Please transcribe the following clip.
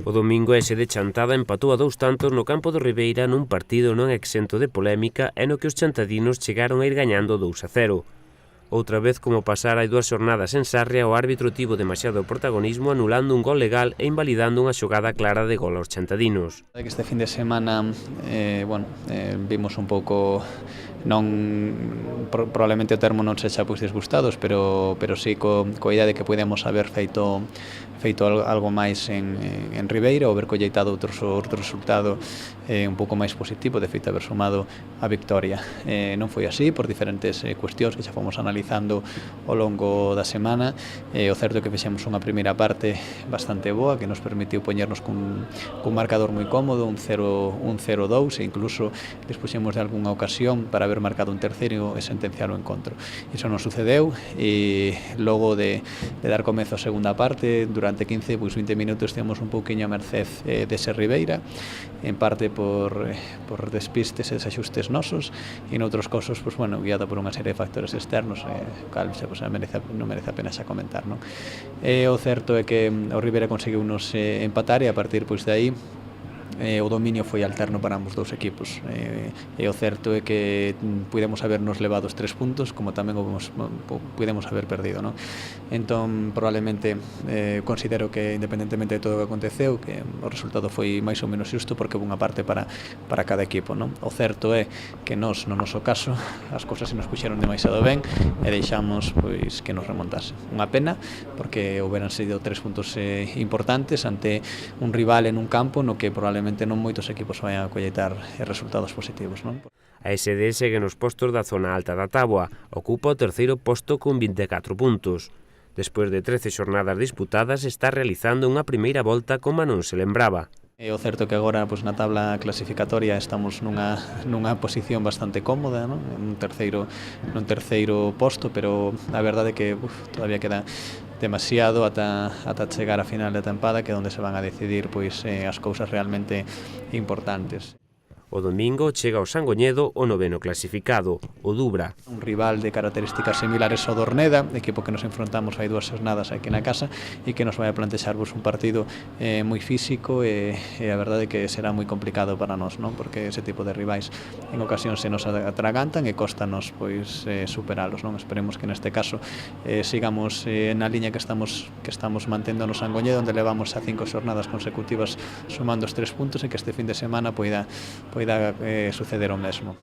O domingo ese de Chantada empatou a 2 tantos no campo do Ribeira nun partido non exento de polémica e no que os chantadinos chegaron a ir gañando 2-0. Outra vez, como pasara hai 2 xornadas en Sarria, o árbitro tivo demasiado protagonismo anulando un gol legal e invalidando unha xogada clara de gol aos chantadinos. Este fin de semana vimos un pouco, probablemente o termo non sexa pois disgustados, pero sí coa idea de que podemos haber feito algo máis en Ribeira ou haber colleitado outro resultado un pouco máis positivo, de feito haber sumado a victoria. Non foi así por diferentes cuestións que xa fomos analizando ao longo da semana. O certo é que fixemos unha primeira parte bastante boa que nos permitiu poñernos cun marcador moi cómodo, un 0-2, e incluso dispuxemos de algunha ocasión para haber marcado un terceiro e sentenciar o encontro. Iso non sucedeu e logo de dar comezo a segunda parte, durante 15, 20 minutos temos un pouquiño a merced dese Ribeira, en parte por despistes e desaxustes nosos, e noutros casos, guiado por unha serie de factores externos, cal non merece a pena xa comentar, non? O certo é que o Ribeira conseguiu nos empatar e a partir de aí o dominio foi alterno para ambos dous equipos, e o certo é que pudemos habernos levado os 3 puntos, como tamén pudemos haber perdido, non? Entón, probablemente considero que, independentemente de todo o que aconteceu, que o resultado foi máis ou menos xusto porque houve unha parte para cada equipo, non? O certo é que nós, no noso caso, as cousas se nos puxeron demasiado ben e deixamos pois que nos remontase. Unha pena, porque houberan sido 3 puntos importantes ante un rival en un campo no que probablemente non moitos equipos vayan a colleitar resultados positivos, non? A SD segue nos postos da zona alta da táboa, ocupa o terceiro posto con 24 puntos. Despois de 13 xornadas disputadas, está realizando unha primeira volta como non se lembraba. É o certo que agora na tabla clasificatoria estamos nunha posición bastante cómoda, non? nun terceiro posto, pero a verdade é que todavía queda demasiado ata chegar a final de tempada, que é onde se van a decidir as cousas realmente importantes. O domingo chega ao Sangoñedo o 9º clasificado, o Dubra. Un rival de características similares ao Dorneda, equipo que nos enfrontamos hai 2 xornadas aquí na casa e que nos vai a plantexarvos un partido moi físico e a verdade é que será moi complicado para nós, non? Porque ese tipo de rivais en ocasións se nos atragantan e costanos superalos, non? Esperemos que neste caso sigamos na liña que estamos mantendo no Sangoñedo, onde levamos a 5 xornadas consecutivas sumando os 3 puntos, e que este fin de semana poida suceder o mesmo.